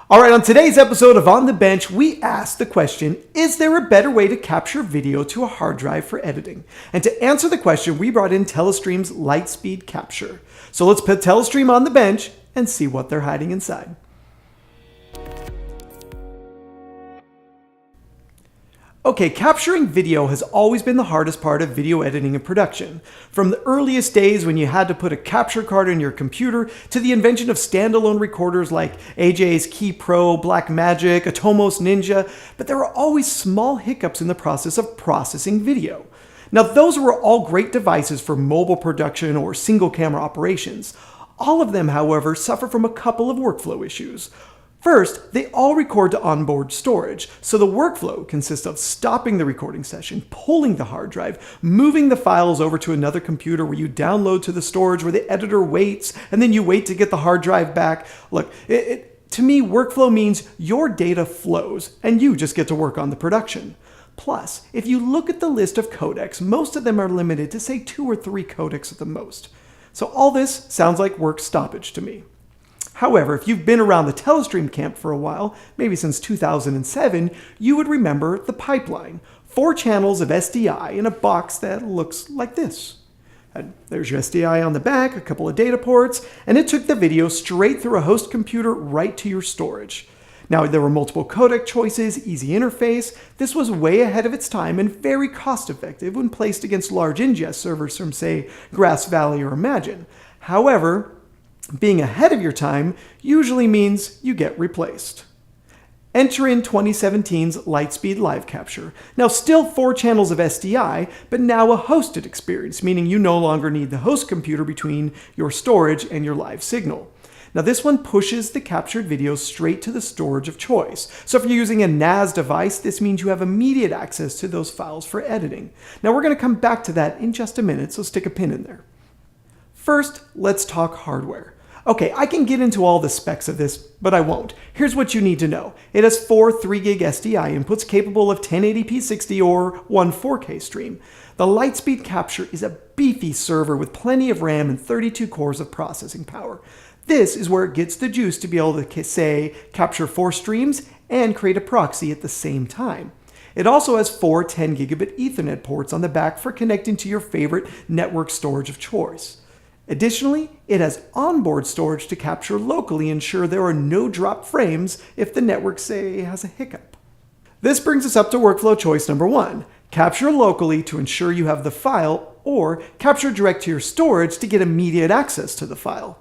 All right, on today's episode of On the Bench, we asked the question, is there a better way to capture video to a hard drive for editing? And to answer the question, we brought in Telestream's Lightspeed Capture. So let's put Telestream on the bench and see what they're hiding inside. Okay, capturing video has always been the hardest part of video editing and production. From the earliest days when you had to put a capture card in your computer to the invention of standalone recorders like AJ's Key Pro, Blackmagic, Atomos Ninja, but there were always small hiccups in the process of processing video. Now, those were all great devices for mobile production or single camera operations. All of them, however, suffer from a couple of workflow issues. First, they all record to onboard storage, so the workflow consists of stopping the recording session, pulling the hard drive, moving the files over to another computer where you download to the storage where the editor waits, and then you wait to get the hard drive back. Look, to me, workflow means your data flows, and you just get to work on the production. Plus, if you look at the list of codecs, most of them are limited to say 2 or 3 codecs at the most. So all this sounds like work stoppage to me. However, if you've been around the Telestream camp for a while, maybe since 2007, you would remember the pipeline. 4 channels of SDI in a box that looks like this. And there's your SDI on the back, a couple of data ports, and it took the video straight through a host computer right to your storage. Now, there were multiple codec choices, easy interface. This was way ahead of its time and very cost-effective when placed against large ingest servers from, say, Grass Valley or Imagine. However, being ahead of your time usually means you get replaced. Enter in 2017's Lightspeed Live Capture. Now, still 4 channels of SDI, but now a hosted experience, meaning you no longer need the host computer between your storage and your live signal. Now, this one pushes the captured video straight to the storage of choice. So if you're using a NAS device, this means you have immediate access to those files for editing. Now, we're going to come back to that in just a minute, so stick a pin in there. First, let's talk hardware. Okay, I can get into all the specs of this, but I won't. Here's what you need to know. It has 4 3GB SDI inputs capable of 1080p 60 or one 4K stream. The Lightspeed Capture is a beefy server with plenty of RAM and 32 cores of processing power. This is where it gets the juice to be able to, say, capture 4 streams and create a proxy at the same time. It also has 4 10GB Ethernet ports on the back for connecting to your favorite network storage of choice. Additionally, it has onboard storage to capture locally and ensure there are no dropped frames if the network, say, has a hiccup. This brings us up to workflow choice number 1. Capture locally to ensure you have the file, or capture direct to your storage to get immediate access to the file.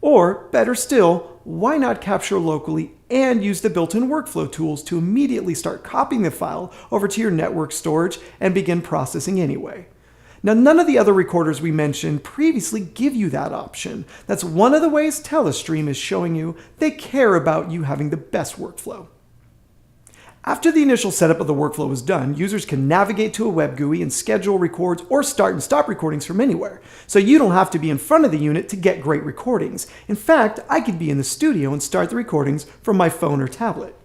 Or, better still, why not capture locally and use the built-in workflow tools to immediately start copying the file over to your network storage and begin processing anyway? Now, none of the other recorders we mentioned previously give you that option. That's one of the ways Telestream is showing you they care about you having the best workflow. After the initial setup of the workflow is done, users can navigate to a web GUI and schedule records or start and stop recordings from anywhere. So you don't have to be in front of the unit to get great recordings. In fact, I could be in the studio and start the recordings from my phone or tablet.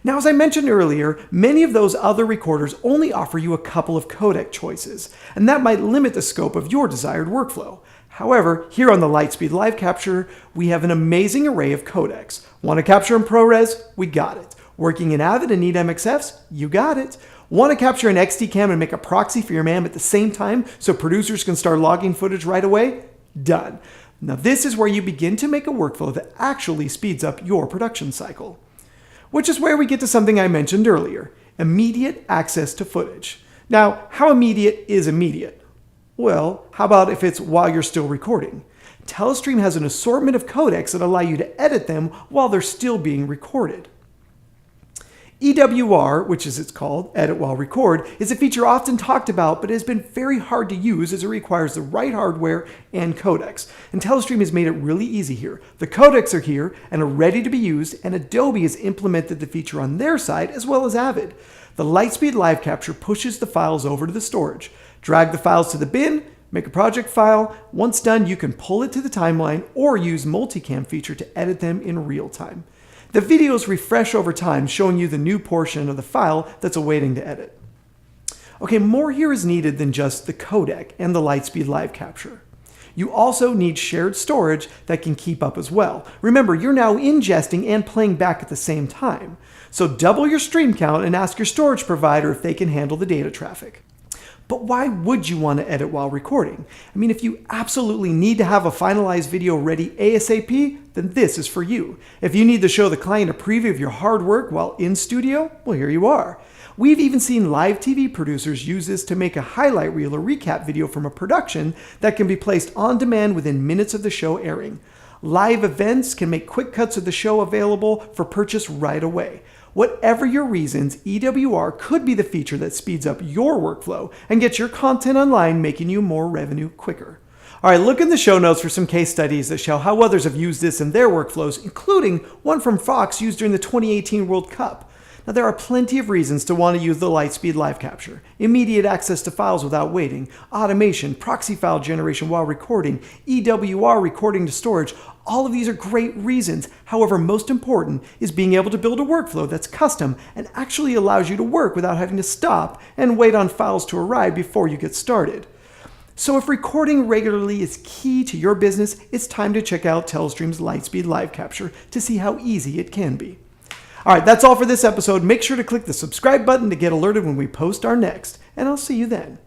Now, as I mentioned earlier, many of those other recorders only offer you a couple of codec choices, and that might limit the scope of your desired workflow. However, here on the Lightspeed Live Capture, we have an amazing array of codecs. Want to capture in ProRes? We got it. Working in Avid and need MXFs? You got it. Want to capture an XDCam and make a proxy for your MAM at the same time so producers can start logging footage right away? Done. Now, this is where you begin to make a workflow that actually speeds up your production cycle. Which is where we get to something I mentioned earlier, immediate access to footage. Now, how immediate is immediate? Well, how about if it's while you're still recording? Telestream has an assortment of codecs that allow you to edit them while they're still being recorded. EWR, which is it's called, Edit While Record, is a feature often talked about but has been very hard to use as it requires the right hardware and codecs. And Telestream has made it really easy here. The codecs are here and are ready to be used, and Adobe has implemented the feature on their side as well as Avid. The Lightspeed Live Capture pushes the files over to the storage. Drag the files to the bin, make a project file. Once done, you can pull it to the timeline or use multicam feature to edit them in real time. The videos refresh over time, showing you the new portion of the file that's awaiting to edit. Okay, more here is needed than just the codec and the Lightspeed Live Capture. You also need shared storage that can keep up as well. Remember, you're now ingesting and playing back at the same time. So double your stream count and ask your storage provider if they can handle the data traffic. But why would you want to edit while recording? I mean, if you absolutely need to have a finalized video ready ASAP, then this is for you. If you need to show the client a preview of your hard work while in studio, well, here you are. We've even seen live TV producers use this to make a highlight reel or recap video from a production that can be placed on demand within minutes of the show airing. Live events can make quick cuts of the show available for purchase right away. Whatever your reasons, EWR could be the feature that speeds up your workflow and gets your content online, making you more revenue quicker. All right, look in the show notes for some case studies that show how others have used this in their workflows, including one from Fox used during the 2018 World Cup. Now, there are plenty of reasons to want to use the Lightspeed Live Capture. Immediate access to files without waiting, automation, proxy file generation while recording, EWR recording to storage. All of these are great reasons. However, most important is being able to build a workflow that's custom and actually allows you to work without having to stop and wait on files to arrive before you get started. So if recording regularly is key to your business, it's time to check out Telestream's Lightspeed Live Capture to see how easy it can be. All right, that's all for this episode. Make sure to click the subscribe button to get alerted when we post our next, and I'll see you then.